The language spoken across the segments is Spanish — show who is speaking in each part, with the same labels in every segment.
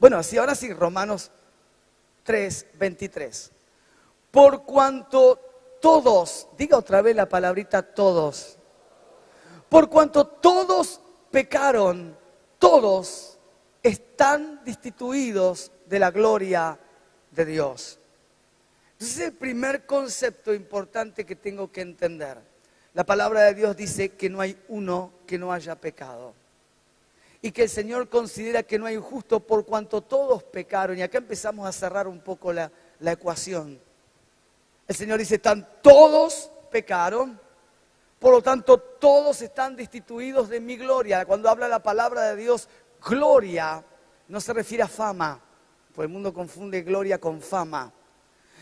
Speaker 1: Bueno, así ahora sí, Romanos 3:23. Por cuanto todos, diga otra vez la palabrita todos. Por cuanto todos pecaron, todos están destituidos de la gloria de Dios. Ese es el primer concepto importante que tengo que entender. La palabra de Dios dice que no hay uno que no haya pecado. Y que el Señor considera que no hay justo por cuanto todos pecaron. Y acá empezamos a cerrar un poco la ecuación. El Señor dice, todos pecaron, por lo tanto todos están destituidos de mi gloria. Cuando habla la palabra de Dios, gloria, no se refiere a fama, porque el mundo confunde gloria con fama.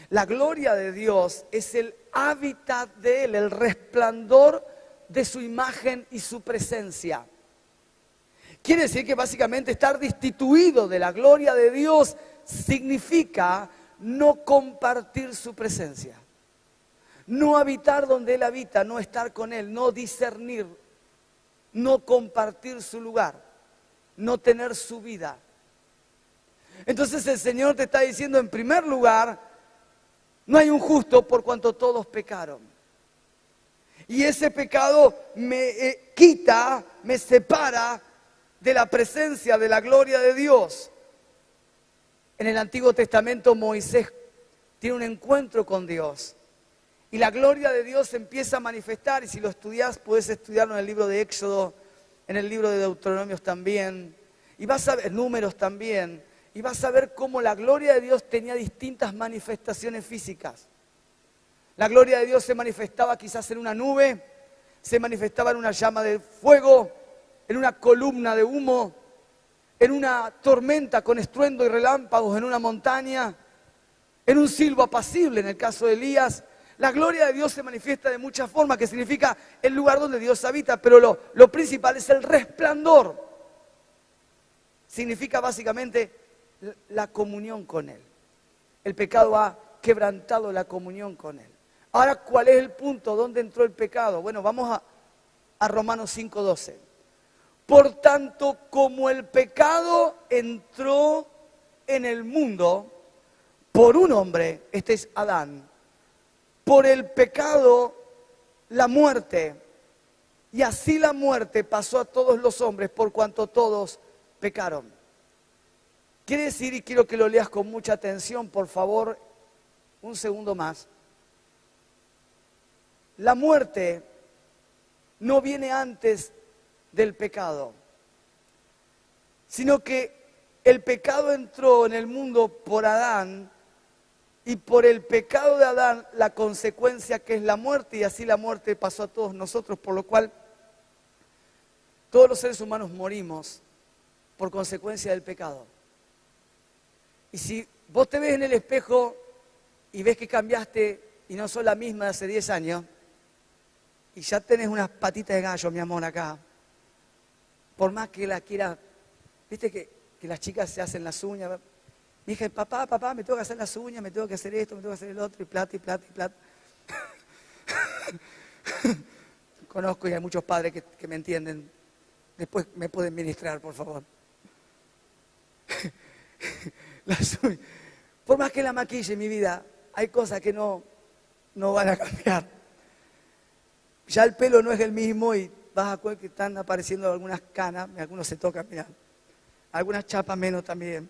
Speaker 1: La gloria de Dios es el hábitat de Él, el resplandor de su imagen y su presencia. Quiere decir que básicamente estar destituido de la gloria de Dios significa no compartir su presencia. No habitar donde Él habita, no estar con Él, no discernir, no compartir su lugar, no tener su vida. Entonces el Señor te está diciendo en primer lugar, no hay un justo por cuanto todos pecaron. Y ese pecado me quita, me separa de la presencia, de la gloria de Dios. En el Antiguo Testamento Moisés tiene un encuentro con Dios. Y la gloria de Dios empieza a manifestar. Y si lo estudias, puedes estudiarlo en el libro de Éxodo, en el libro de Deuteronomios también. Y vas a ver, Números también. Y vas a ver cómo la gloria de Dios tenía distintas manifestaciones físicas. La gloria de Dios se manifestaba quizás en una nube, se manifestaba en una llama de fuego, en una columna de humo, en una tormenta con estruendo y relámpagos en una montaña, en un silbo apacible en el caso de Elías. La gloria de Dios se manifiesta de muchas formas, que significa el lugar donde Dios habita, pero lo principal es el resplandor. Significa básicamente la comunión con Él. El pecado ha quebrantado la comunión con Él. Ahora, ¿cuál es el punto? ¿Dónde entró el pecado? Bueno, vamos a Romanos 5:12. Por tanto, como el pecado entró en el mundo por un hombre, este es Adán, por el pecado la muerte, y así la muerte pasó a todos los hombres por cuanto todos pecaron. Quiere decir, y quiero que lo leas con mucha atención, por favor, un segundo más. La muerte no viene antes del pecado, sino que el pecado entró en el mundo por Adán, y por el pecado de Adán la consecuencia que es la muerte, y así la muerte pasó a todos nosotros, por lo cual todos los seres humanos morimos por consecuencia del pecado. Y si vos te ves en el espejo y ves que cambiaste y no sos la misma de hace 10 años, y ya tenés unas patitas de gallo, mi amor, acá, por más que la quiera, viste que las chicas se hacen las uñas. Mi hija, papá, me tengo que hacer las uñas, me tengo que hacer esto, me tengo que hacer el otro, y plata. Conozco y hay muchos padres que me entienden. Después me pueden ministrar, por favor. Por más que la maquille, mi vida, hay cosas que no van a cambiar. Ya el pelo no es el mismo y vas a ver que están apareciendo algunas canas, algunos se tocan, mira, algunas chapas menos también.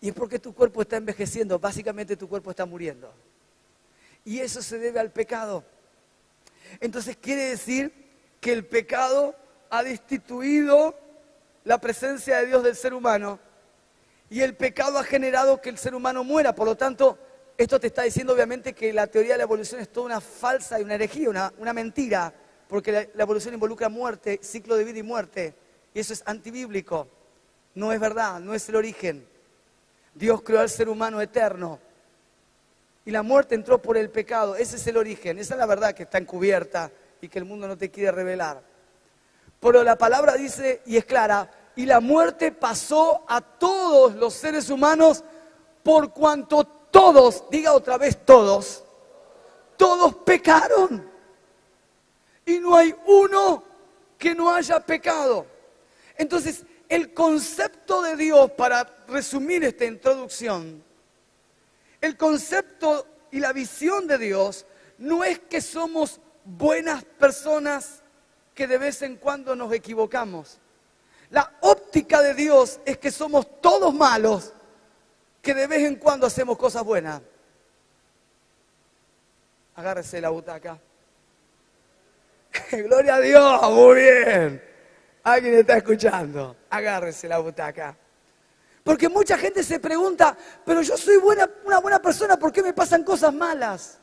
Speaker 1: Y es porque tu cuerpo está envejeciendo, básicamente tu cuerpo está muriendo. Y eso se debe al pecado. Entonces quiere decir que el pecado ha destituido la presencia de Dios del ser humano, y el pecado ha generado que el ser humano muera. Por lo tanto, esto te está diciendo obviamente que la teoría de la evolución es toda una falsa y una herejía, una mentira, porque la evolución involucra muerte, ciclo de vida y muerte, y eso es antibíblico. No es verdad, no es el origen. Dios creó al ser humano eterno, y la muerte entró por el pecado. Ese es el origen, esa es la verdad que está encubierta y que el mundo no te quiere revelar. Pero la palabra dice, y es clara, y la muerte pasó a todos los seres humanos por cuanto todos, diga otra vez todos pecaron. Y no hay uno que no haya pecado. Entonces, el concepto de Dios, para resumir esta introducción, el concepto y la visión de Dios no es que somos buenas personas que de vez en cuando nos equivocamos. La óptica de Dios es que somos todos malos que de vez en cuando hacemos cosas buenas. Agárrese la butaca. Gloria a Dios, muy bien. Alguien está escuchando. Agárrese la butaca. Porque mucha gente se pregunta, pero yo soy una buena persona, ¿por qué me pasan cosas malas?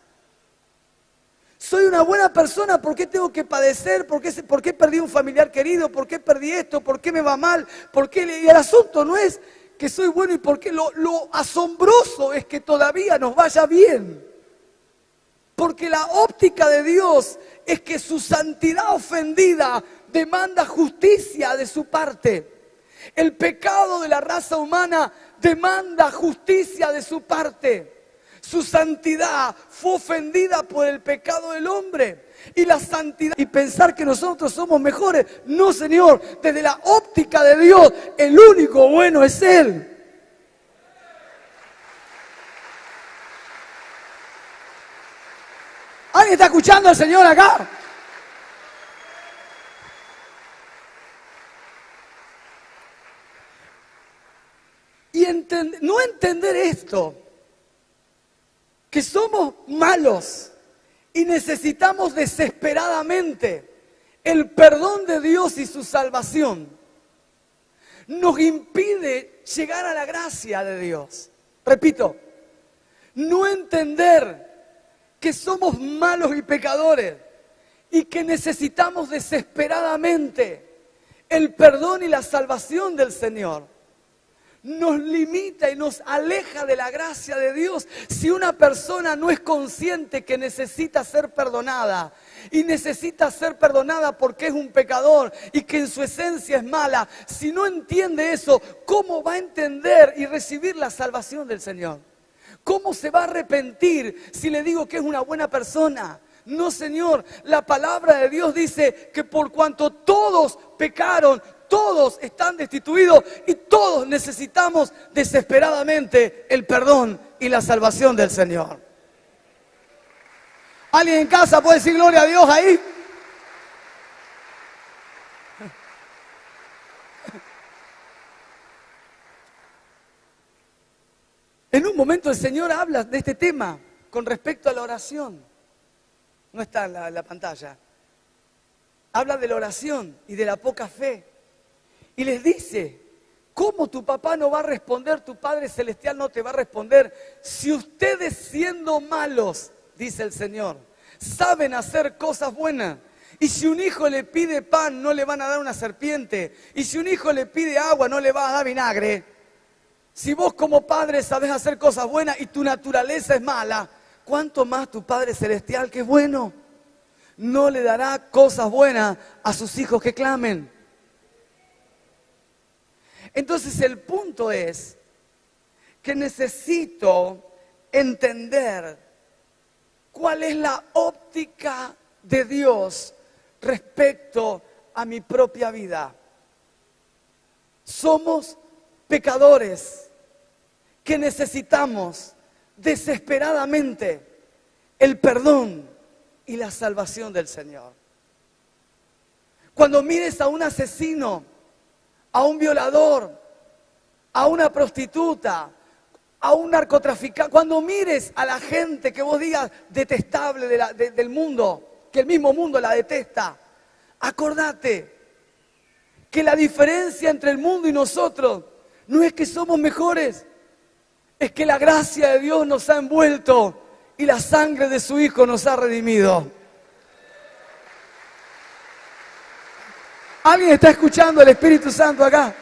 Speaker 1: Soy una buena persona, ¿por qué tengo que padecer? ¿Por qué perdí un familiar querido? ¿Por qué perdí esto? ¿Por qué me va mal? Y el asunto no es que soy bueno y por qué. Lo asombroso es que todavía nos vaya bien. Porque la óptica de Dios es que su santidad ofendida demanda justicia de su parte. El pecado de la raza humana demanda justicia de su parte. Su santidad fue ofendida por el pecado del hombre. Y la santidad, y pensar que nosotros somos mejores. No, Señor, desde la óptica de Dios, el único bueno es Él. ¿Alguien está escuchando al Señor acá? Y no entender esto, que somos malos y necesitamos desesperadamente el perdón de Dios y su salvación, nos impide llegar a la gracia de Dios. Repito, no entender que somos malos y pecadores y que necesitamos desesperadamente el perdón y la salvación del Señor, nos limita y nos aleja de la gracia de Dios. Si una persona no es consciente que necesita ser perdonada y necesita ser perdonada porque es un pecador y que en su esencia es mala, si no entiende eso, ¿cómo va a entender y recibir la salvación del Señor? ¿Cómo se va a arrepentir si le digo que es una buena persona? No, Señor, la palabra de Dios dice que por cuanto todos pecaron, todos están destituidos y todos necesitamos desesperadamente el perdón y la salvación del Señor. ¿Alguien en casa puede decir gloria a Dios ahí? En un momento el Señor habla de este tema con respecto a la oración. No está en la pantalla. Habla de la oración y de la poca fe. Y les dice, ¿cómo tu papá no va a responder, tu Padre Celestial no te va a responder si ustedes siendo malos, dice el Señor, saben hacer cosas buenas? Y si un hijo le pide pan, no le van a dar una serpiente. Y si un hijo le pide agua, no le va a dar vinagre. Si vos como padre sabés hacer cosas buenas y tu naturaleza es mala, ¿cuánto más tu Padre Celestial, que es bueno, no le dará cosas buenas a sus hijos que clamen? Entonces el punto es que necesito entender cuál es la óptica de Dios respecto a mi propia vida. Somos pecadores que necesitamos desesperadamente el perdón y la salvación del Señor. Cuando mires a un asesino, a un violador, a una prostituta, a un narcotraficante, cuando mires a la gente que vos digas detestable del mundo, que el mismo mundo la detesta, acordate que la diferencia entre el mundo y nosotros no es que somos mejores, es que la gracia de Dios nos ha envuelto y la sangre de su Hijo nos ha redimido. ¿Alguien está escuchando el Espíritu Santo acá?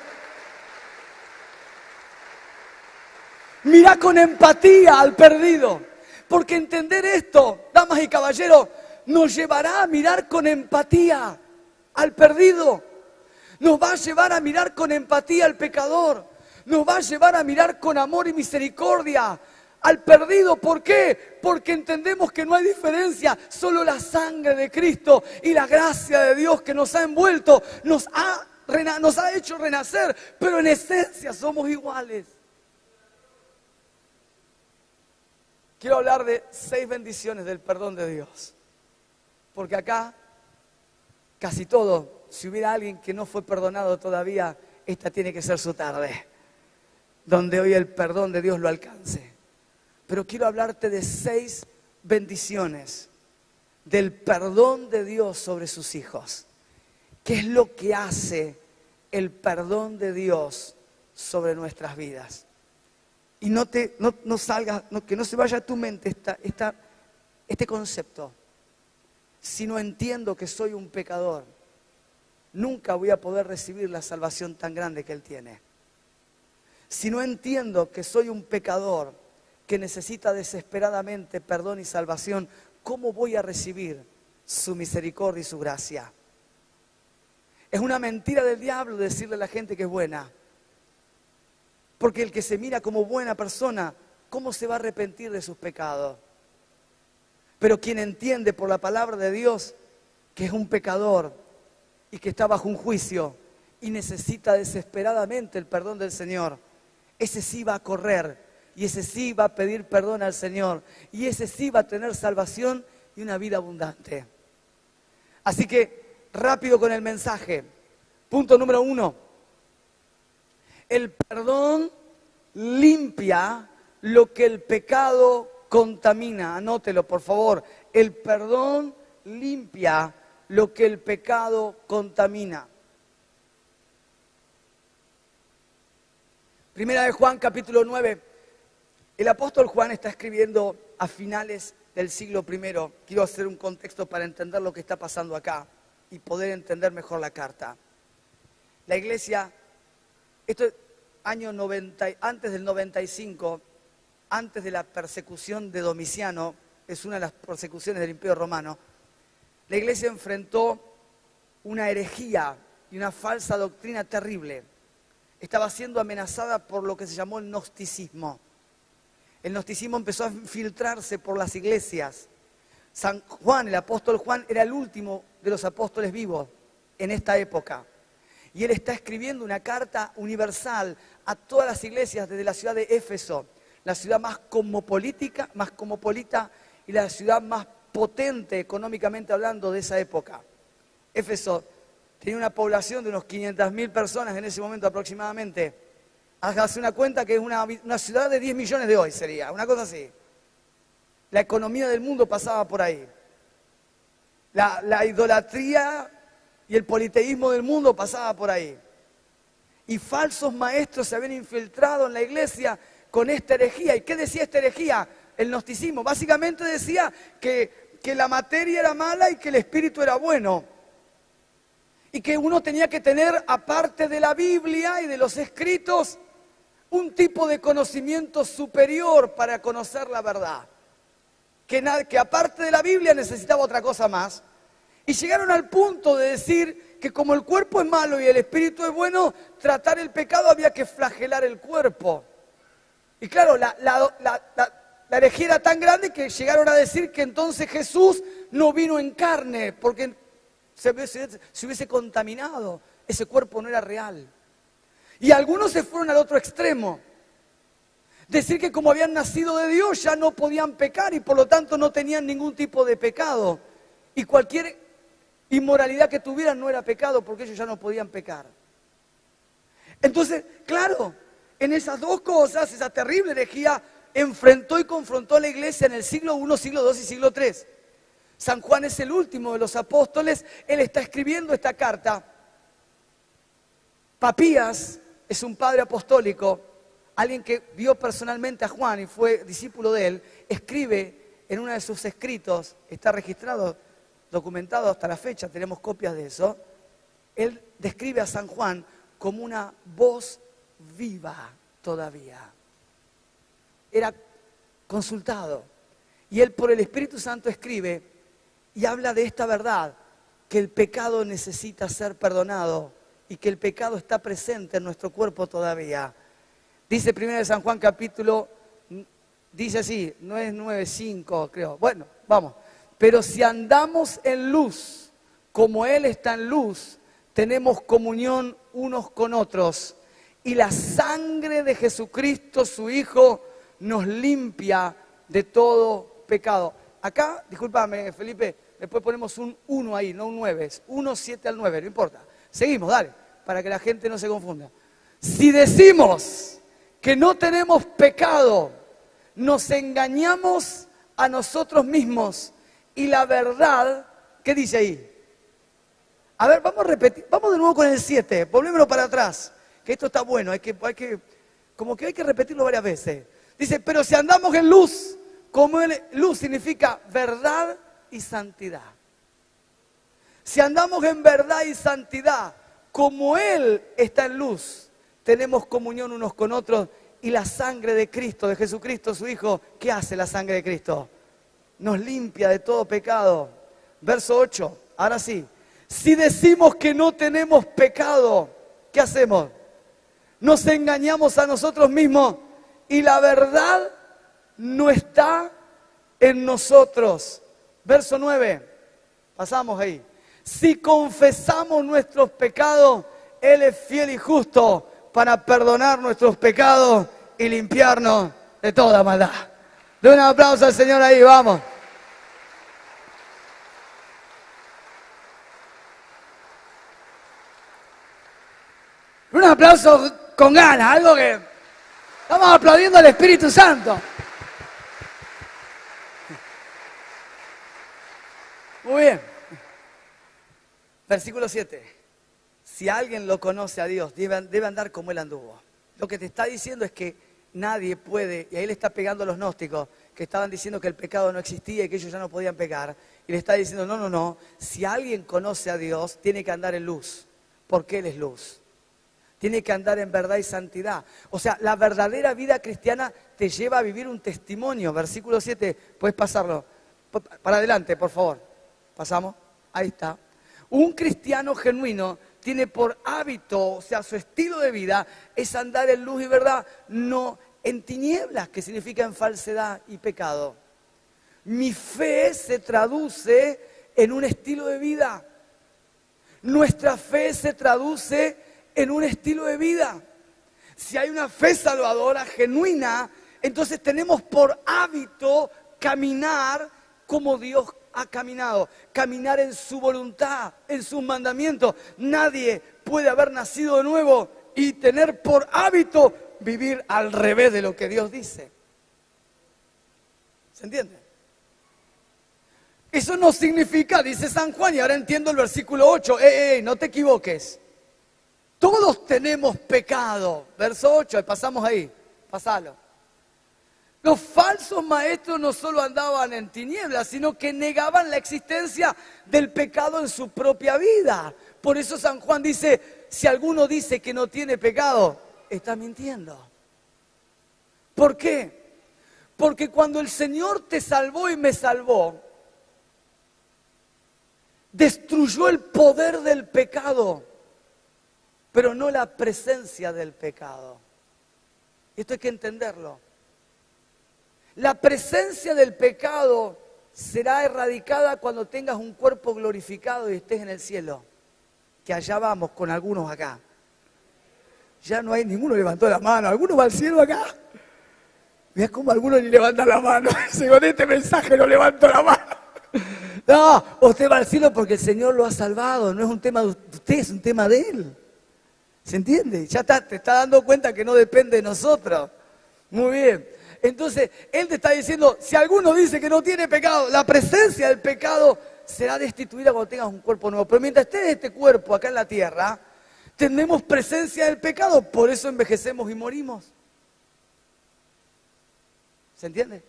Speaker 1: Mirá con empatía al perdido, porque entender esto, damas y caballeros, nos llevará a mirar con empatía al perdido, nos va a llevar a mirar con empatía al pecador, nos va a llevar a mirar con amor y misericordia al perdido. ¿Por qué? Porque entendemos que no hay diferencia, solo la sangre de Cristo y la gracia de Dios que nos ha envuelto, nos ha nos ha hecho renacer, pero en esencia somos iguales. Quiero hablar de 6 bendiciones del perdón de Dios. Porque acá, casi todo, si hubiera alguien que no fue perdonado todavía, esta tiene que ser su tarde, donde hoy el perdón de Dios lo alcance. Pero quiero hablarte de 6 bendiciones del perdón de Dios sobre sus hijos. ¿Qué es lo que hace el perdón de Dios sobre nuestras vidas? Y que no se vaya a tu mente este concepto. Si no entiendo que soy un pecador, nunca voy a poder recibir la salvación tan grande que Él tiene. Si no entiendo que soy un pecador que necesita desesperadamente perdón y salvación, ¿cómo voy a recibir su misericordia y su gracia? Es una mentira del diablo decirle a la gente que es buena. Porque el que se mira como buena persona, ¿cómo se va a arrepentir de sus pecados? Pero quien entiende por la palabra de Dios que es un pecador y que está bajo un juicio y necesita desesperadamente el perdón del Señor, ese sí va a correr y ese sí va a pedir perdón al Señor y ese sí va a tener salvación y una vida abundante. Así que rápido con el mensaje. Punto número 1. El perdón limpia lo que el pecado contamina. Anótelo, por favor. El perdón limpia lo que el pecado contamina. Primera de Juan, capítulo 9. El apóstol Juan está escribiendo a finales del siglo I. Quiero hacer un contexto para entender lo que está pasando acá y poder entender mejor la carta. La iglesia, esto es año 90, antes del 95, antes de la persecución de Domiciano, es una de las persecuciones del Imperio Romano, la iglesia enfrentó una herejía y una falsa doctrina terrible. Estaba siendo amenazada por lo que se llamó el gnosticismo. El gnosticismo empezó a infiltrarse por las iglesias. San Juan, el apóstol Juan, era el último de los apóstoles vivos en esta época. Y él está escribiendo una carta universal a todas las iglesias desde la ciudad de Éfeso, la ciudad más cosmopolita y la ciudad más potente económicamente hablando de esa época. Éfeso tenía una población de unos 500.000 personas en ese momento aproximadamente. Hágase una cuenta que es una ciudad de 10 millones de hoy sería, una cosa así. La economía del mundo pasaba por ahí. La idolatría y el politeísmo del mundo pasaba por ahí. Y falsos maestros se habían infiltrado en la iglesia con esta herejía. ¿Y qué decía esta herejía? El gnosticismo. Básicamente decía que la materia era mala y que el espíritu era bueno. Y que uno tenía que tener, aparte de la Biblia y de los escritos, un tipo de conocimiento superior para conocer la verdad. Que aparte de la Biblia necesitaba otra cosa más. Y llegaron al punto de decir que como el cuerpo es malo y el espíritu es bueno, tratar el pecado había que flagelar el cuerpo. Y claro, la herejía era tan grande que llegaron a decir que entonces Jesús no vino en carne, porque se hubiese contaminado, ese cuerpo no era real. Y algunos se fueron al otro extremo. Decir que como habían nacido de Dios ya no podían pecar y por lo tanto no tenían ningún tipo de pecado. Y cualquier inmoralidad que tuvieran no era pecado porque ellos ya no podían pecar. Entonces, claro, en esas dos cosas, esa terrible herejía enfrentó y confrontó a la iglesia en el siglo I, siglo II y siglo III. San Juan es el último de los apóstoles, él está escribiendo esta carta. Papías es un padre apostólico, alguien que vio personalmente a Juan y fue discípulo de él, escribe en uno de sus escritos, está registrado, documentado hasta la fecha, tenemos copias de eso, él describe a San Juan como una voz viva todavía. Era consultado y él por el Espíritu Santo escribe y habla de esta verdad, que el pecado necesita ser perdonado y que el pecado está presente en nuestro cuerpo todavía. Dice 1 San Juan capítulo, dice así, no es 9:5 creo, bueno, vamos. Pero si andamos en luz, como Él está en luz, tenemos comunión unos con otros y la sangre de Jesucristo, su Hijo, nos limpia de todo pecado. Acá, discúlpame Felipe, después ponemos un 1 ahí, no un 9, es 1, 7 al 9, no importa. Seguimos, dale, para que la gente no se confunda. Si decimos que no tenemos pecado, nos engañamos a nosotros mismos y la verdad, ¿qué dice ahí? A ver, vamos a repetir, vamos de nuevo con el 7, volvémoslo para atrás, que esto está bueno, como que hay que repetirlo varias veces. Dice, pero si andamos en luz, como luz significa verdad y santidad. Si andamos en verdad y santidad, como Él está en luz, tenemos comunión unos con otros y la sangre de Cristo, de Jesucristo, su Hijo, ¿qué hace la sangre de Cristo? Nos limpia de todo pecado. Verso 8, ahora sí. Si decimos que no tenemos pecado, ¿qué hacemos? Nos engañamos a nosotros mismos y la verdad no está en nosotros. Verso 9, pasamos ahí. Si confesamos nuestros pecados, Él es fiel y justo para perdonar nuestros pecados y limpiarnos de toda maldad. De un aplauso al Señor ahí, vamos. Un aplauso con ganas, algo que estamos aplaudiendo al Espíritu Santo. Muy bien. Versículo 7. Si alguien lo conoce a Dios, debe andar como Él anduvo. Lo que te está diciendo es que nadie puede, y ahí le está pegando a los gnósticos, que estaban diciendo que el pecado no existía y que ellos ya no podían pecar. Y le está diciendo, no, si alguien conoce a Dios, tiene que andar en luz, porque Él es luz. Tiene que andar en verdad y santidad. O sea, la verdadera vida cristiana te lleva a vivir un testimonio. Versículo 7, puedes pasarlo. Para adelante, por favor. ¿Pasamos? Ahí está. Un cristiano genuino tiene por hábito, o sea, su estilo de vida es andar en luz y verdad, no en tinieblas, que significa en falsedad y pecado. Mi fe se traduce en un estilo de vida. Nuestra fe se traduce en un estilo de vida. Si hay una fe salvadora, genuina, entonces tenemos por hábito caminar como Dios ha caminado, caminar en su voluntad, en sus mandamientos. Nadie puede haber nacido de nuevo y tener por hábito vivir al revés de lo que Dios dice. ¿Se entiende? Eso no significa, dice San Juan, y ahora entiendo el versículo 8, no te equivoques. Todos tenemos pecado. Verso 8, pasamos ahí, pasalo. Los falsos maestros no solo andaban en tinieblas, sino que negaban la existencia del pecado en su propia vida. Por eso San Juan dice, si alguno dice que no tiene pecado, está mintiendo. ¿Por qué? Porque cuando el Señor te salvó y me salvó, destruyó el poder del pecado, pero no la presencia del pecado. Esto hay que entenderlo. La presencia del pecado será erradicada cuando tengas un cuerpo glorificado y estés en el cielo. Que allá vamos con algunos acá. Ya no hay ninguno levantó la mano. ¿Alguno va al cielo acá? Mirá cómo algunos ni levantan la mano. Con este mensaje no levanto la mano. No, usted va al cielo porque el Señor lo ha salvado. No es un tema de usted, es un tema de Él. ¿Se entiende? Ya te está dando cuenta que no depende de nosotros. Muy bien. Entonces, Él te está diciendo, si alguno dice que no tiene pecado, la presencia del pecado será destituida cuando tengas un cuerpo nuevo. Pero mientras estés en este cuerpo acá en la tierra, tenemos presencia del pecado, por eso envejecemos y morimos. ¿Se entiende?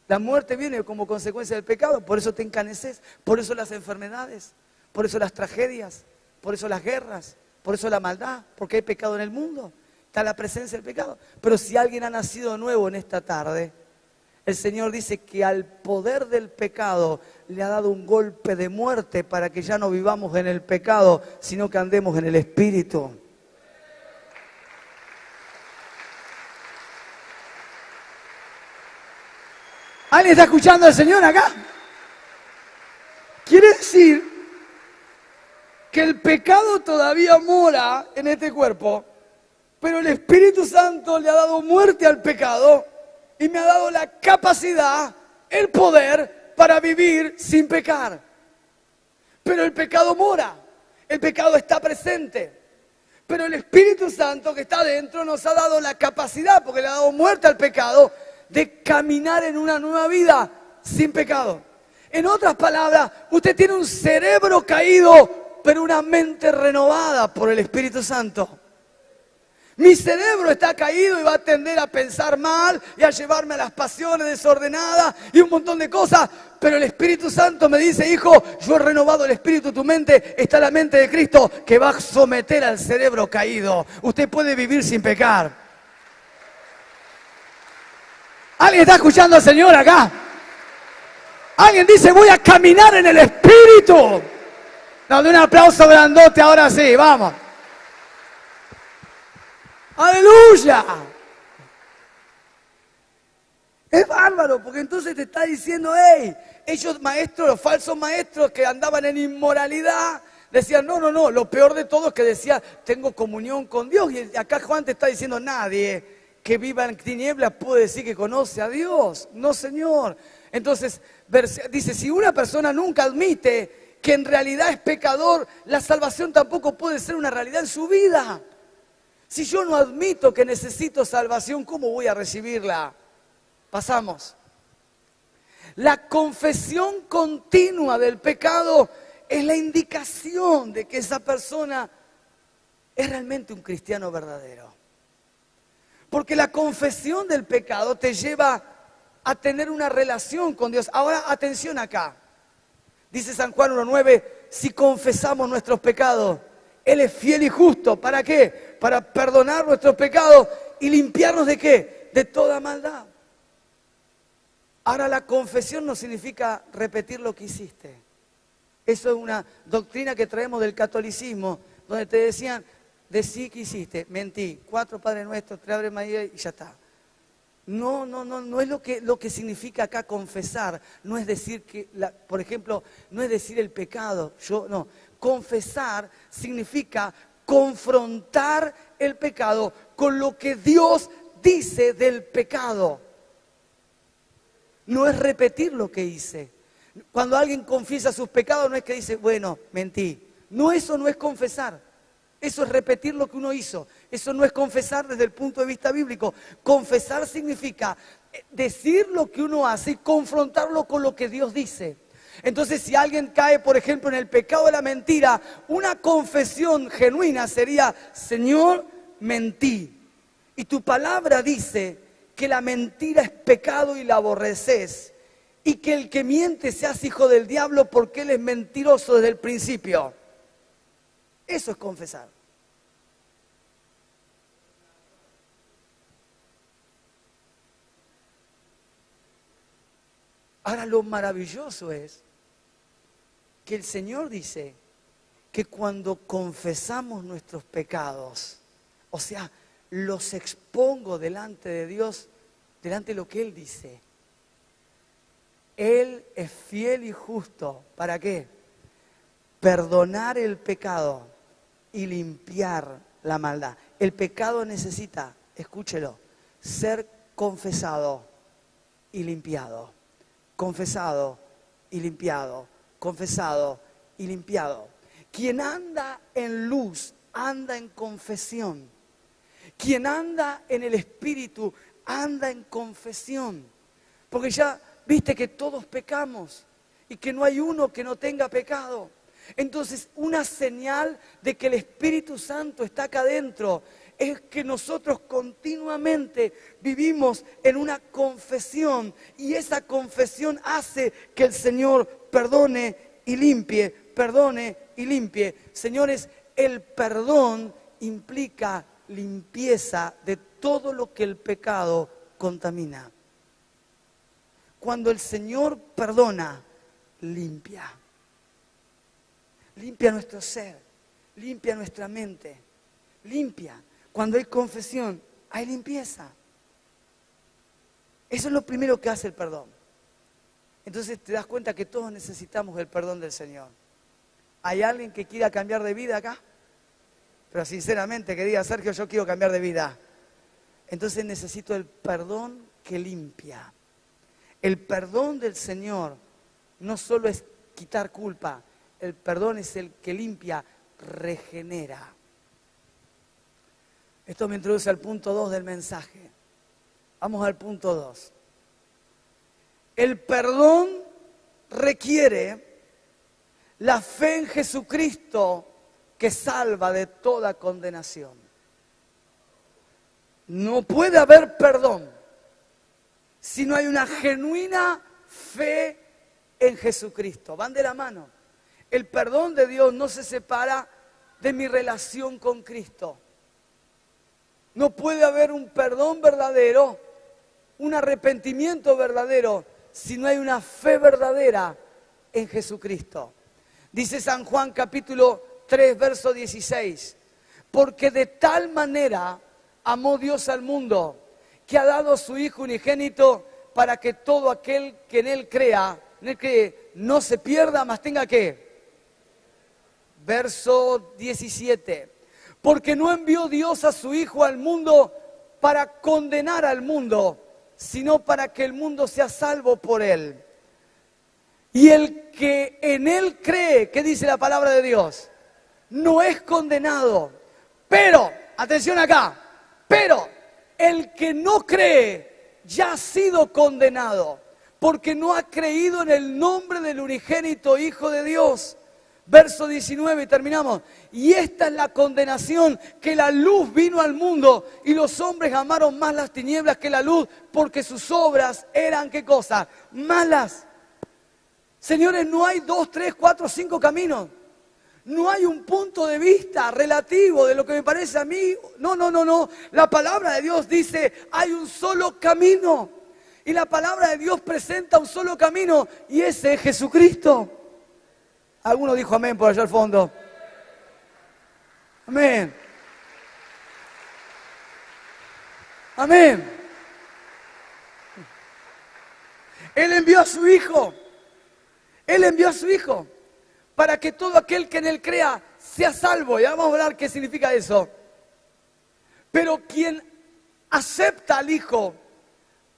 Speaker 1: La muerte viene como consecuencia del pecado, por eso te encaneces, por eso las enfermedades, por eso las tragedias, por eso las guerras, por eso la maldad, porque hay pecado en el mundo. Está la presencia del pecado. Pero si alguien ha nacido nuevo en esta tarde, el Señor dice que al poder del pecado le ha dado un golpe de muerte para que ya no vivamos en el pecado, sino que andemos en el Espíritu. ¿Alguien está escuchando al Señor acá? Quiere decir que el pecado todavía mora en este cuerpo, pero el Espíritu Santo le ha dado muerte al pecado y me ha dado la capacidad, el poder para vivir sin pecar. Pero el pecado mora, el pecado está presente. Pero el Espíritu Santo que está dentro nos ha dado la capacidad, porque le ha dado muerte al pecado, de caminar en una nueva vida sin pecado. En otras palabras, usted tiene un cerebro caído, pero una mente renovada por el Espíritu Santo. Mi cerebro está caído y va a tender a pensar mal y a llevarme a las pasiones desordenadas y un montón de cosas. Pero el Espíritu Santo me dice, hijo, yo he renovado el espíritu de tu mente. Está la mente de Cristo que va a someter al cerebro caído. Usted puede vivir sin pecar. ¿Alguien está escuchando al Señor acá? Alguien dice, voy a caminar en el Espíritu. Dame un aplauso grandote, ahora sí, vamos. ¡Aleluya! Es bárbaro, porque entonces te está diciendo, hey, ellos maestros, los falsos maestros que andaban en inmoralidad, decían, no, lo peor de todo es que decía, tengo comunión con Dios. Y acá Juan te está diciendo, nadie que viva en tinieblas puede decir que conoce a Dios. No, Señor. Entonces, dice, si una persona nunca admite que en realidad es pecador, la salvación tampoco puede ser una realidad en su vida. Si yo no admito que necesito salvación, ¿cómo voy a recibirla? Pasamos. La confesión continua del pecado es la indicación de que esa persona es realmente un cristiano verdadero. Porque la confesión del pecado te lleva a tener una relación con Dios. Ahora, atención acá. Dice San Juan 1:9, si confesamos nuestros pecados, Él es fiel y justo. ¿Para qué? Para perdonar nuestros pecados y limpiarnos ¿de qué? De toda maldad. Ahora, la confesión no significa repetir lo que hiciste. Eso es una doctrina que traemos del catolicismo, donde te decían, decí que hiciste, mentí, 4 Padres Nuestros, 3 Ave María y ya está. No es lo que significa acá confesar. No es decir que, por ejemplo, no es decir el pecado. Confesar significa confrontar el pecado con lo que Dios dice del pecado. No es repetir lo que hice. Cuando alguien confiesa sus pecados no es que dice, bueno, mentí. No, eso no es confesar. Eso es repetir lo que uno hizo. Eso no es confesar desde el punto de vista bíblico. Confesar significa decir lo que uno hace y confrontarlo con lo que Dios dice. Entonces, si alguien cae, por ejemplo, en el pecado de la mentira, una confesión genuina sería, Señor, mentí. Y tu palabra dice que la mentira es pecado y la aborreces. Y que el que miente se hace hijo del diablo porque él es mentiroso desde el principio. Eso es confesar. Ahora, lo maravilloso es que el Señor dice que cuando confesamos nuestros pecados, o sea, los expongo delante de Dios, delante de lo que Él dice, Él es fiel y justo. ¿Para qué? Perdonar el pecado y limpiar la maldad. El pecado necesita, escúchelo, ser confesado y limpiado. Confesado y limpiado. Confesado y limpiado. Quien anda en luz, anda en confesión. Quien anda en el Espíritu, anda en confesión. Porque ya viste que todos pecamos y que no hay uno que no tenga pecado. Entonces, una señal de que el Espíritu Santo está acá adentro es que nosotros continuamente vivimos en una confesión y esa confesión hace que el Señor perdone y limpie, perdone y limpie. Señores, el perdón implica limpieza de todo lo que el pecado contamina. Cuando el Señor perdona, limpia. Limpia nuestro ser, limpia nuestra mente, limpia. Cuando hay confesión, hay limpieza. Eso es lo primero que hace el perdón. Entonces te das cuenta que todos necesitamos el perdón del Señor. ¿Hay alguien que quiera cambiar de vida acá? Pero sinceramente, que diga, Sergio, yo quiero cambiar de vida. Entonces necesito el perdón que limpia. El perdón del Señor no solo es quitar culpa, el perdón es el que limpia, regenera. Esto me introduce al punto 2 del mensaje. Vamos al punto 2. El perdón requiere la fe en Jesucristo que salva de toda condenación. No puede haber perdón si no hay una genuina fe en Jesucristo. Van de la mano. El perdón de Dios no se separa de mi relación con Cristo. No puede haber un perdón verdadero, un arrepentimiento verdadero, si no hay una fe verdadera en Jesucristo. Dice San Juan capítulo 3, verso 16. Porque de tal manera amó Dios al mundo, que ha dado a su Hijo unigénito para que todo aquel que en Él crea, no se pierda, mas tenga ¿qué? Verso 17. Porque no envió Dios a su Hijo al mundo para condenar al mundo, sino para que el mundo sea salvo por Él. Y el que en Él cree, ¿qué dice la palabra de Dios? No es condenado. Pero, atención acá, pero el que no cree ya ha sido condenado, porque no ha creído en el nombre del unigénito Hijo de Dios. Verso 19, y terminamos. Y esta es la condenación, que la luz vino al mundo y los hombres amaron más las tinieblas que la luz, porque sus obras eran, ¿qué cosa? Malas. Señores, no hay 2, 3, 4, 5 caminos. No hay un punto de vista relativo de lo que me parece a mí. No. La palabra de Dios dice, hay un solo camino. Y la palabra de Dios presenta un solo camino, y ese es Jesucristo. Alguno dijo amén por allá al fondo. Amén. Amén. Él envió a su Hijo. Él envió a su Hijo para que todo aquel que en Él crea sea salvo. Y vamos a hablar qué significa eso. Pero quien acepta al Hijo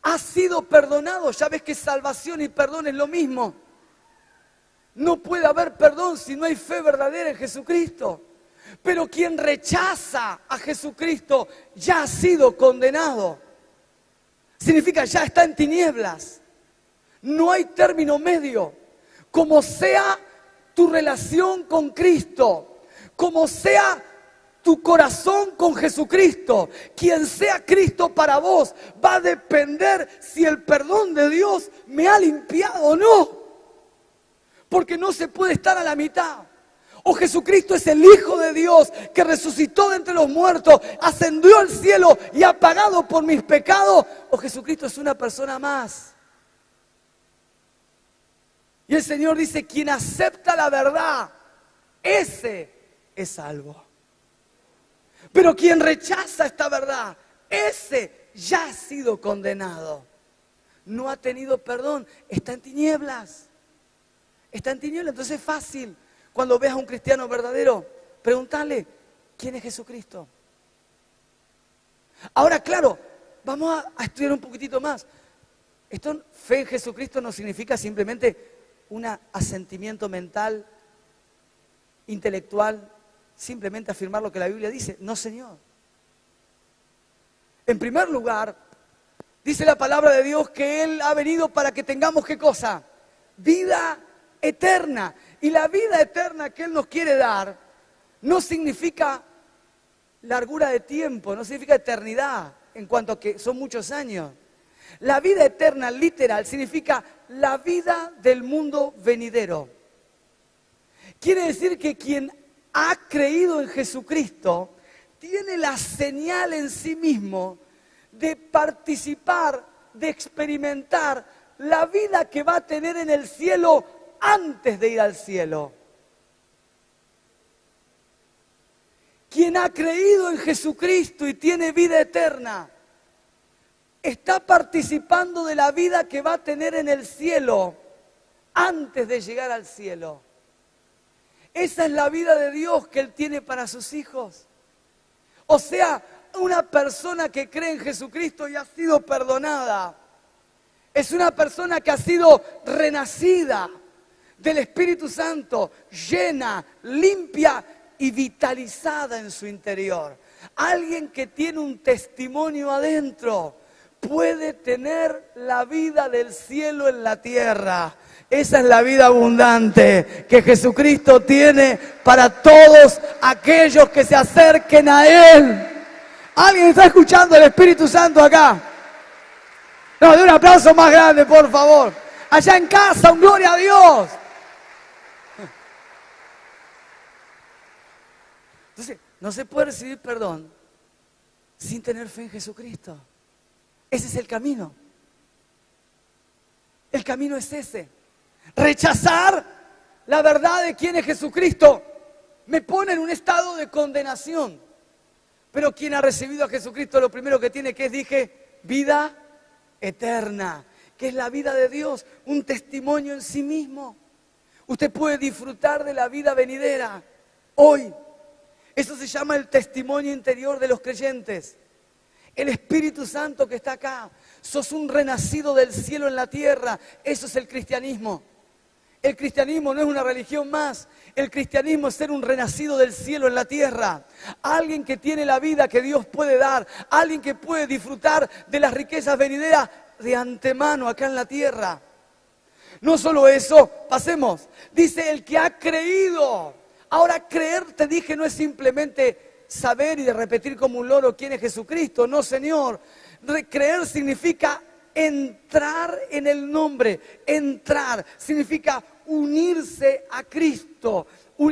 Speaker 1: ha sido perdonado. Ya ves que salvación y perdón es lo mismo. No puede haber perdón si no hay fe verdadera en Jesucristo. Pero quien rechaza a Jesucristo ya ha sido condenado. Significa ya está en tinieblas. No hay término medio. Como sea tu relación con Cristo, como sea tu corazón con Jesucristo, quien sea Cristo para vos, va a depender si el perdón de Dios me ha limpiado o no. Porque no se puede estar a la mitad. O Jesucristo es el Hijo de Dios que resucitó de entre los muertos, ascendió al cielo y ha pagado por mis pecados, o Jesucristo es una persona más. Y el Señor dice, quien acepta la verdad, ese es salvo. Pero quien rechaza esta verdad, ese ya ha sido condenado. No ha tenido perdón, está en tinieblas. Está en tinieblas, entonces es fácil. Cuando veas a un cristiano verdadero, preguntarle, ¿quién es Jesucristo? Ahora, claro, vamos a estudiar un poquitito más. Esto, fe en Jesucristo no significa simplemente un asentimiento mental, intelectual, simplemente afirmar lo que la Biblia dice. No, Señor. En primer lugar, dice la palabra de Dios que Él ha venido para que tengamos, ¿qué cosa? Vida eterna. Y la vida eterna que Él nos quiere dar no significa largura de tiempo, no significa eternidad, en cuanto a que son muchos años. La vida eterna, literal, significa la vida del mundo venidero. Quiere decir que quien ha creído en Jesucristo tiene la señal en sí mismo de participar, de experimentar la vida que va a tener en el cielo antes de ir al cielo. Quien ha creído en Jesucristo y tiene vida eterna, está participando de la vida que va a tener en el cielo antes de llegar al cielo. Esa es la vida de Dios que Él tiene para sus hijos. O sea, una persona que cree en Jesucristo y ha sido perdonada, es una persona que ha sido renacida del Espíritu Santo, llena, limpia y vitalizada en su interior. Alguien que tiene un testimonio adentro puede tener la vida del cielo en la tierra. Esa es la vida abundante que Jesucristo tiene para todos aquellos que se acerquen a Él. ¿Alguien está escuchando el Espíritu Santo acá? No, de un aplauso más grande, por favor. Allá en casa, un gloria a Dios. Entonces, no se puede recibir perdón sin tener fe en Jesucristo. Ese es el camino. El camino es ese. Rechazar la verdad de quién es Jesucristo me pone en un estado de condenación. Pero quien ha recibido a Jesucristo, lo primero que tiene que es, dije, vida eterna, que es la vida de Dios, un testimonio en sí mismo. Usted puede disfrutar de la vida venidera hoy. Eso se llama el testimonio interior de los creyentes. El Espíritu Santo que está acá. Sos un renacido del cielo en la tierra. Eso es el cristianismo. El cristianismo no es una religión más. El cristianismo es ser un renacido del cielo en la tierra. Alguien que tiene la vida que Dios puede dar. Alguien que puede disfrutar de las riquezas venideras de antemano acá en la tierra. No solo eso, pasemos. Dice el que ha creído. Ahora creer, te dije, no es simplemente saber y de repetir como un loro quién es Jesucristo. No, Señor. Creer significa entrar en el nombre. Entrar significa unirse a Cristo.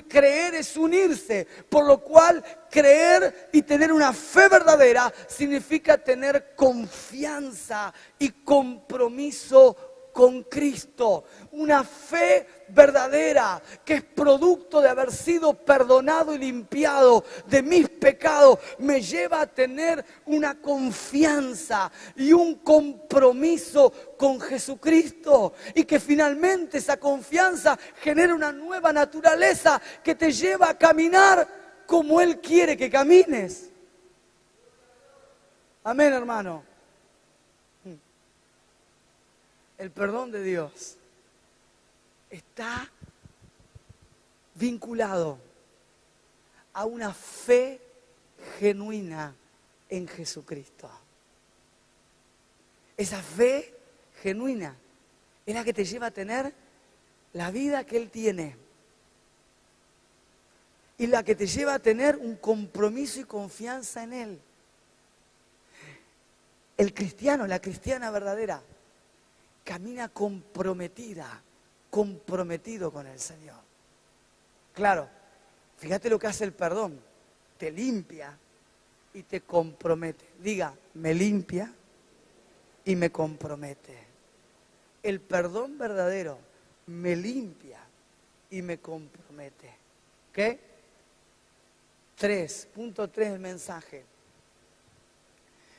Speaker 1: Creer es unirse, por lo cual creer y tener una fe verdadera significa tener confianza y compromiso con Cristo. Una fe verdadera que es producto de haber sido perdonado y limpiado de mis pecados me lleva a tener una confianza y un compromiso con Jesucristo, y que finalmente esa confianza genera una nueva naturaleza que te lleva a caminar como Él quiere que camines. Amén, hermano. El perdón de Dios está vinculado a una fe genuina en Jesucristo. Esa fe genuina es la que te lleva a tener la vida que Él tiene y la que te lleva a tener un compromiso y confianza en Él. El cristiano, la cristiana verdadera, camina comprometido con el Señor. Claro, fíjate lo que hace el perdón. Te limpia y te compromete. Diga, me limpia y me compromete. El perdón verdadero me limpia y me compromete. ¿Qué? 3.3 el mensaje.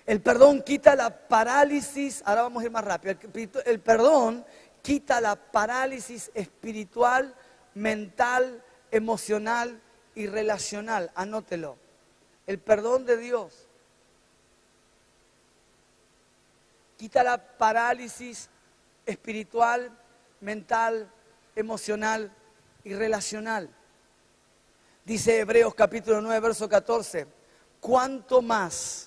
Speaker 1: El perdón quita la parálisis, ahora vamos a ir más rápido. El perdón quita la parálisis espiritual, mental, emocional y relacional. Anótelo. El perdón de Dios quita la parálisis espiritual, mental, emocional y relacional. Dice Hebreos capítulo 9, verso 14. ¿Cuánto más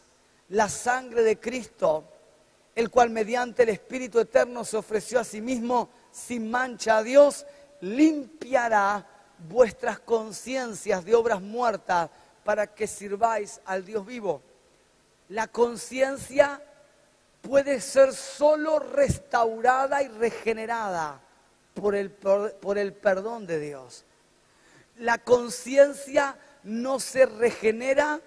Speaker 1: la sangre de Cristo, el cual mediante el Espíritu Eterno se ofreció a sí mismo sin mancha a Dios, limpiará vuestras conciencias de obras muertas para que sirváis al Dios vivo? La conciencia puede ser solo restaurada y regenerada por el perdón de Dios. La conciencia no se regenera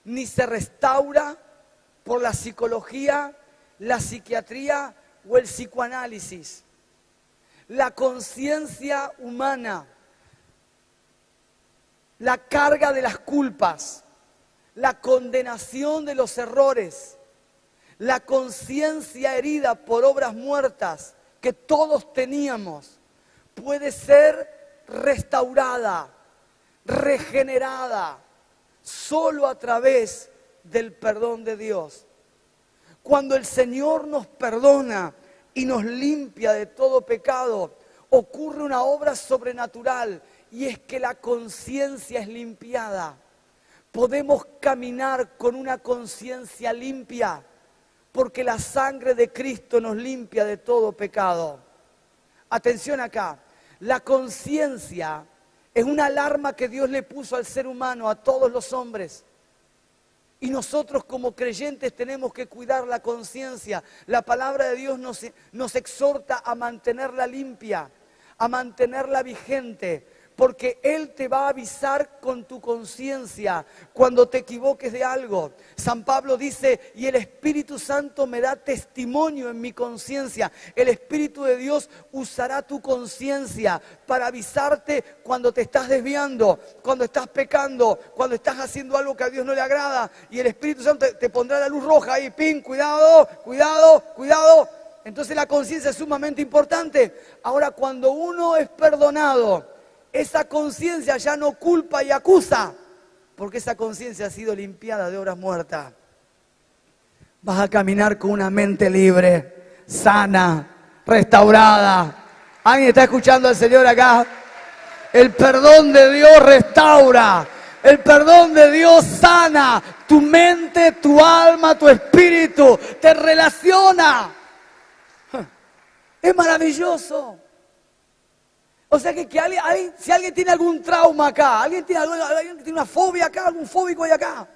Speaker 1: ni se restaura por la psicología, la psiquiatría o el psicoanálisis. La conciencia humana, la carga de las culpas, la condenación de los errores, la conciencia herida por obras muertas que todos teníamos, puede ser restaurada, regenerada, solo a través del perdón de Dios. Cuando el Señor nos perdona y nos limpia de todo pecado, ocurre una obra sobrenatural, y es que la conciencia es limpiada. Podemos caminar con una conciencia limpia, porque la sangre de Cristo nos limpia de todo pecado. Atención acá, la conciencia es una alarma que Dios le puso al ser humano, a todos los hombres. Y nosotros como creyentes tenemos que cuidar la conciencia. La palabra de Dios nos exhorta a mantenerla limpia, a mantenerla vigente, porque Él te va a avisar con tu conciencia cuando te equivoques de algo. San Pablo dice, y el Espíritu Santo me da testimonio en mi conciencia. El Espíritu de Dios usará tu conciencia para avisarte cuando te estás desviando, cuando estás pecando, cuando estás haciendo algo que a Dios no le agrada. Y el Espíritu Santo te pondrá la luz roja ahí, ¡pin! Cuidado, cuidado, cuidado. Entonces la conciencia es sumamente importante. Ahora, cuando uno es perdonado, esa conciencia ya no culpa y acusa, porque esa conciencia ha sido limpiada de obras muertas. Vas a caminar con una mente libre, sana, restaurada. ¿Alguien está escuchando al Señor acá? El perdón de Dios restaura, el perdón de Dios sana tu mente, tu alma, tu espíritu, te relaciona. Es maravilloso. O sea que si alguien tiene algún trauma acá, alguien tiene una fobia acá, algún fóbico hay acá,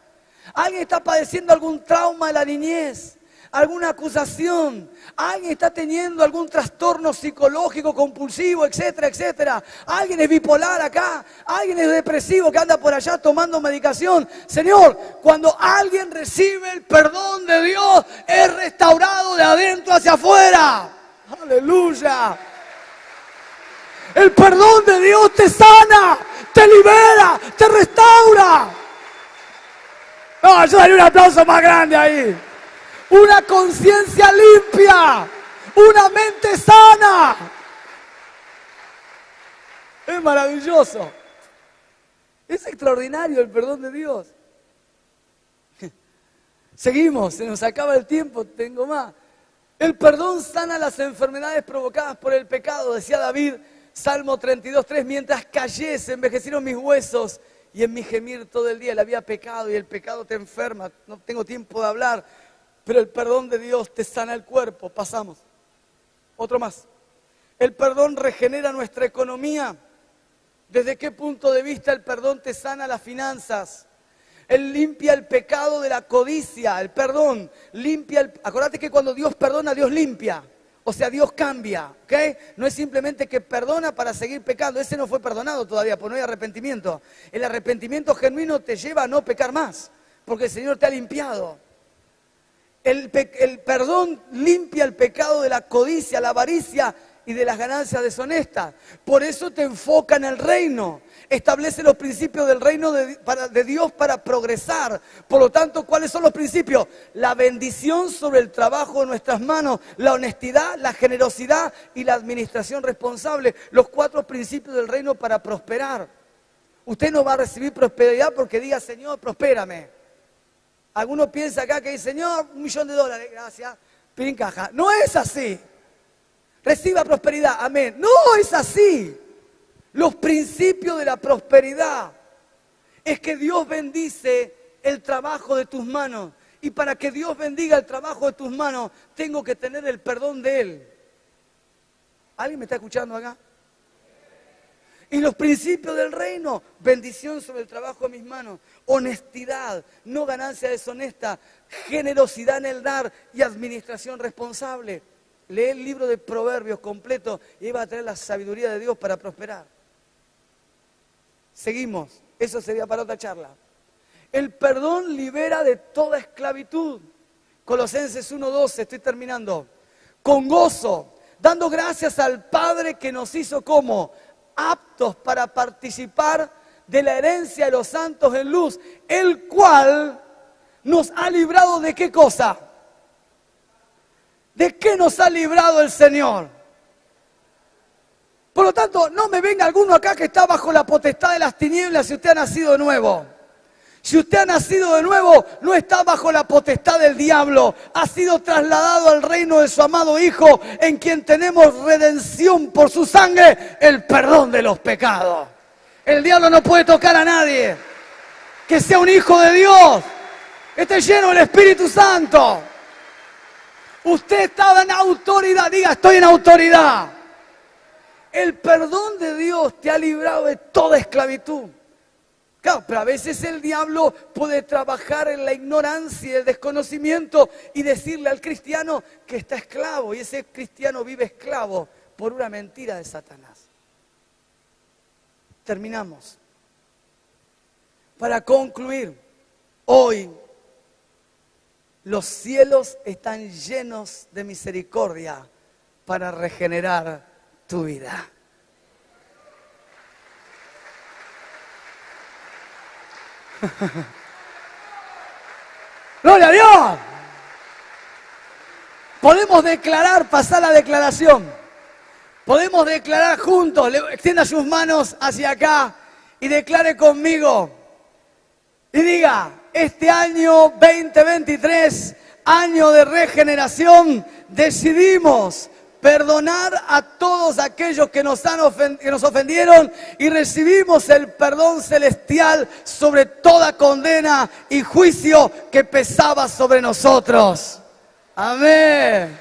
Speaker 1: alguien está padeciendo algún trauma de la niñez, alguna acusación, alguien está teniendo algún trastorno psicológico, compulsivo, etcétera, etcétera, alguien es bipolar acá, alguien es depresivo que anda por allá tomando medicación. Señor, cuando alguien recibe el perdón de Dios, es restaurado de adentro hacia afuera. ¡Aleluya! El perdón de Dios te sana, te libera, te restaura. No, yo daría un aplauso más grande ahí. Una conciencia limpia, una mente sana. Es maravilloso. Es extraordinario el perdón de Dios. Seguimos, se nos acaba el tiempo, tengo más. El perdón sana las enfermedades provocadas por el pecado, decía David. Salmo 32:3, mientras callé, se envejecieron mis huesos y en mi gemir todo el día. Él había pecado y el pecado te enferma. No tengo tiempo de hablar, pero el perdón de Dios te sana el cuerpo. Pasamos. Otro más. El perdón regenera nuestra economía. ¿Desde qué punto de vista el perdón te sana las finanzas? Él limpia el pecado de la codicia. El perdón limpia Acordate que cuando Dios perdona, Dios limpia. O sea, Dios cambia, ¿ok? No es simplemente que perdona para seguir pecando. Ese no fue perdonado todavía, porque no hay arrepentimiento. El arrepentimiento genuino te lleva a no pecar más, porque el Señor te ha limpiado. El perdón limpia el pecado de la codicia, la avaricia y de las ganancias deshonestas. Por eso te enfoca en el reino. Establece los principios del reino de Dios para progresar. Por lo tanto, ¿cuáles son los principios? La bendición sobre el trabajo de nuestras manos, la honestidad, la generosidad y la administración responsable. Los 4 principios del reino para prosperar. Usted no va a recibir prosperidad porque diga, Señor, prospérame. Alguno piensa acá que dice, Señor, $1.000.000, gracias, pin caja. No es así. Reciba prosperidad, amén. No es así. Los principios de la prosperidad es que Dios bendice el trabajo de tus manos. Y para que Dios bendiga el trabajo de tus manos, tengo que tener el perdón de Él. ¿Alguien me está escuchando acá? Y los principios del reino, bendición sobre el trabajo de mis manos, honestidad, no ganancia deshonesta, generosidad en el dar y administración responsable. Lee el libro de Proverbios completo y ahí va a tener la sabiduría de Dios para prosperar. Seguimos, eso sería para otra charla. El perdón libera de toda esclavitud. Colosenses 1:12, estoy terminando. Con gozo, dando gracias al Padre que nos hizo como aptos para participar de la herencia de los santos en luz, el cual nos ha librado de qué cosa. ¿De qué nos ha librado el Señor? Por lo tanto, no me venga alguno acá que está bajo la potestad de las tinieblas si usted ha nacido de nuevo. Si usted ha nacido de nuevo, no está bajo la potestad del diablo. Ha sido trasladado al reino de su amado Hijo, en quien tenemos redención por su sangre, el perdón de los pecados. El diablo no puede tocar a nadie. Que sea un hijo de Dios. Que esté lleno del Espíritu Santo. Usted estaba en autoridad. Diga, estoy en autoridad. El perdón de Dios te ha librado de toda esclavitud. Claro, pero a veces el diablo puede trabajar en la ignorancia y el desconocimiento y decirle al cristiano que está esclavo, y ese cristiano vive esclavo por una mentira de Satanás. Terminamos. Para concluir, hoy los cielos están llenos de misericordia para regenerar tu vida. ¡Gloria a Dios! Podemos declarar, pasar la declaración. Podemos declarar juntos. Extienda sus manos hacia acá y declare conmigo. Y diga, este año 2023, año de regeneración, decidimos perdonar a todos aquellos que nos ofendieron y recibimos el perdón celestial sobre toda condena y juicio que pesaba sobre nosotros. Amén.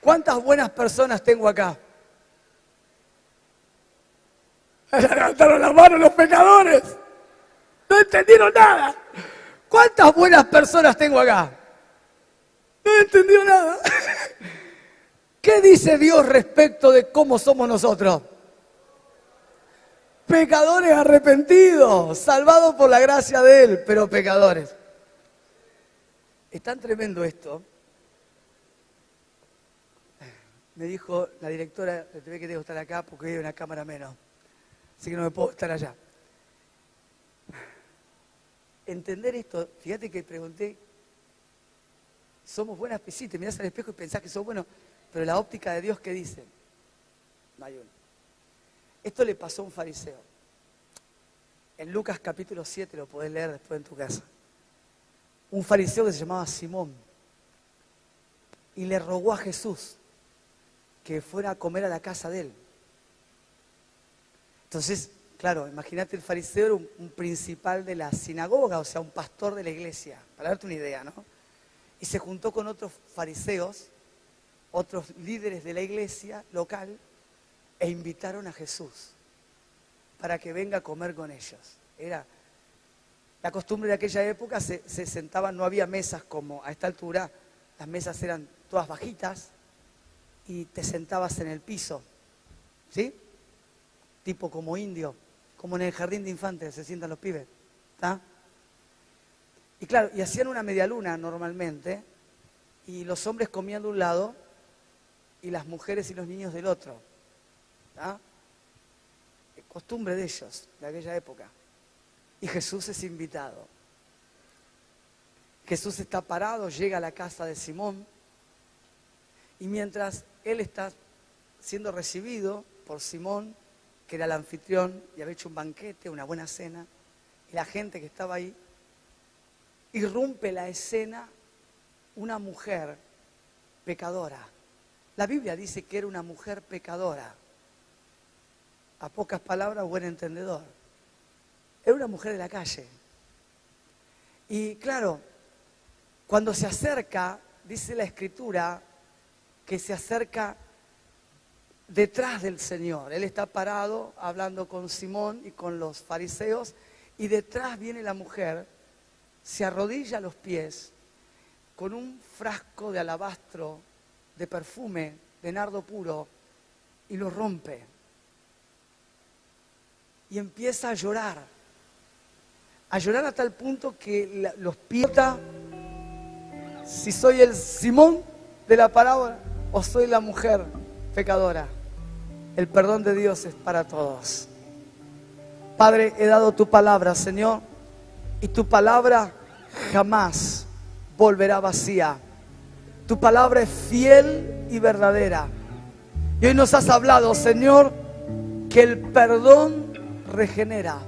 Speaker 1: ¿Cuántas buenas personas tengo acá? Levantaron la mano los pecadores. No entendieron nada. ¿Cuántas buenas personas tengo acá? No entendió nada. ¿Qué dice Dios respecto de cómo somos nosotros? Pecadores arrepentidos, salvados por la gracia de Él, pero pecadores. Es tan tremendo esto. Me dijo la directora de TV que tengo que estar acá porque hay una cámara menos. Así que no me puedo estar allá. Entender esto, fíjate que pregunté, ¿somos buenas? Sí, te mirás al espejo y pensás que sos buenos, pero la óptica de Dios, ¿qué dice? No hay uno. Esto le pasó a un fariseo. En Lucas capítulo 7, lo podés leer después en tu casa. Un fariseo que se llamaba Simón. Y le rogó a Jesús que fuera a comer a la casa de él. Entonces, claro, imagínate, el fariseo era un principal de la sinagoga, o sea, un pastor de la iglesia, para darte una idea, ¿no? Y se juntó con otros fariseos, otros líderes de la iglesia local, e invitaron a Jesús para que venga a comer con ellos. Era la costumbre de aquella época, se sentaban, no había mesas como a esta altura, las mesas eran todas bajitas y te sentabas en el piso, ¿sí? Tipo como indio, como en el jardín de infantes se sientan los pibes, ¿está? Y claro, y hacían una media luna normalmente, y los hombres comían de un lado y las mujeres y los niños del otro, ¿está? Costumbre de ellos, de aquella época. Y Jesús es invitado. Jesús está parado, llega a la casa de Simón, y mientras él está siendo recibido por Simón, que era el anfitrión y había hecho un banquete, una buena cena, y la gente que estaba ahí, irrumpe la escena una mujer pecadora. La Biblia dice que era una mujer pecadora. A pocas palabras, buen entendedor. Era una mujer de la calle. Y claro, cuando se acerca, dice la Escritura, que se acerca detrás del Señor. Él está parado hablando con Simón y con los fariseos, y detrás viene la mujer, se arrodilla a los pies con un frasco de alabastro, de perfume, de nardo puro, y lo rompe. Y empieza a llorar a tal punto que los pieta si soy el Simón de la parábola o soy la mujer pecadora. El perdón de Dios es para todos. Padre, he dado tu palabra, Señor, Y tu palabra jamás volverá vacía. Tu palabra es fiel y verdadera. Y hoy nos has hablado, Señor, que el perdón regenera.